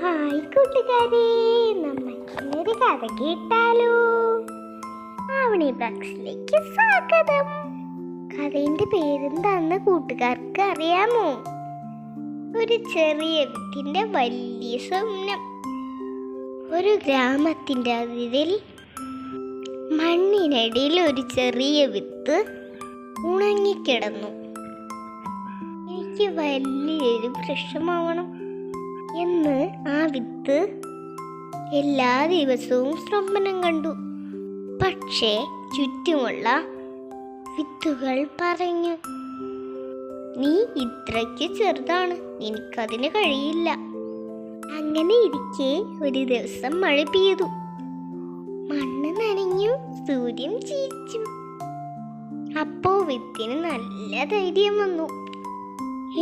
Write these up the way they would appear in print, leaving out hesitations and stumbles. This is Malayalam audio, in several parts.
ഹായ് കൂട്ടുകാരെ, നമുക്കൊരു കഥ കേട്ടാലോ? ആവണി ബക്സിലേക്ക് സ്വാഗതം. കഥയുടെ പേരെന്താന്ന് കൂട്ടുകാർക്ക് അറിയാമോ? ഒരു ചെറിയ വിത്തിന്റെ വലിയ സ്വപ്നം. ഒരു ഗ്രാമത്തിന്റെ അതിരിൽ മണ്ണിനടിയിൽ ഒരു ചെറിയ വിത്ത് ഉണങ്ങിക്കിടന്നു. എനിക്ക് വലിയൊരു വൃക്ഷമാവണം എന്ന് ആ വിത്ത് എല്ലാ ദിവസവും സ്വപ്നം കണ്ടു. പക്ഷേ ചുറ്റുമുള്ള വിത്തുകൾ പറഞ്ഞു, നീ ഇത്രയ്ക്ക് ചെറുതാണ്, എനിക്കതിന് കഴിയില്ല. അങ്ങനെ ഇരിക്കെ ഒരു ദിവസം മഴ പെയ്തു. മണ്ണ് നനഞ്ഞു, സൂര്യൻ ചിരിച്ചു. അപ്പോ വിത്തിന് നല്ല ധൈര്യം വന്നു.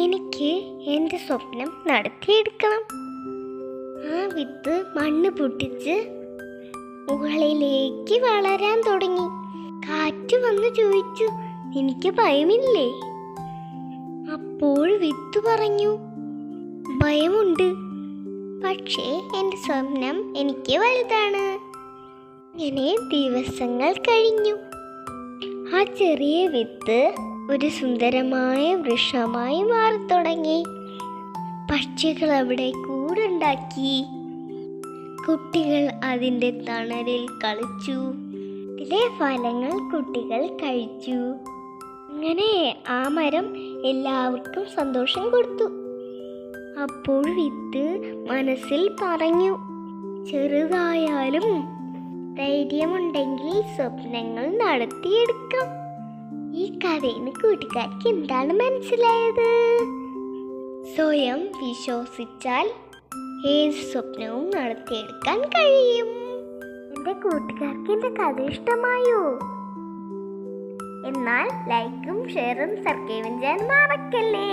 എനിക്ക് എൻ്റെ സ്വപ്നം നടത്തിയെടുക്കണം. ആ വിത്ത് മണ്ണ് പൊട്ടിച്ച് മുകളിലേക്ക് വളരാൻ തുടങ്ങി. കാറ്റ് വന്ന് ചോദിച്ചു, എനിക്ക് ഭയമില്ലേ? അപ്പോൾ വിത്ത് പറഞ്ഞു, ഭയമുണ്ട്, പക്ഷേ എൻ്റെ സ്വപ്നം എനിക്ക് വലുതാണ്. അങ്ങനെ ദിവസങ്ങൾ കഴിഞ്ഞു. ആ ചെറിയ വിത്ത് ഒരു സുന്ദരമായ വൃക്ഷമായി മാറി തുടങ്ങി. പക്ഷികൾ അവിടെ കൂടുണ്ടാക്കി. കുട്ടികൾ അതിൻ്റെ തണലിൽ കളിച്ചു. ഇതിലെ ഫലങ്ങൾ കുട്ടികൾ കഴിച്ചു. അങ്ങനെ ആ മരം എല്ലാവർക്കും സന്തോഷം കൊടുത്തു. അപ്പോൾ വിത്ത് മനസ്സിൽ പറഞ്ഞു, ചെറുതായാലും ധൈര്യമുണ്ടെങ്കിൽ സ്വപ്നങ്ങൾ നടത്തിയെടുക്കാം. ഈ കഥയിൽ കൂട്ടുകാർക്ക് എന്താണ് മനസ്സിലായത്? സ്വയം വിശ്വസിച്ചാൽ ഏത് സ്വപ്നവും നടത്തിയെടുക്കാൻ കഴിയും. എൻ്റെ കൂട്ടുകാർക്ക് എൻ്റെ കഥ ഇഷ്ടമായോ? എന്നാൽ ലൈക്കും ഷെയറും സബ്സ്ക്രൈബും ചെയ്യാൻ മറക്കല്ലേ.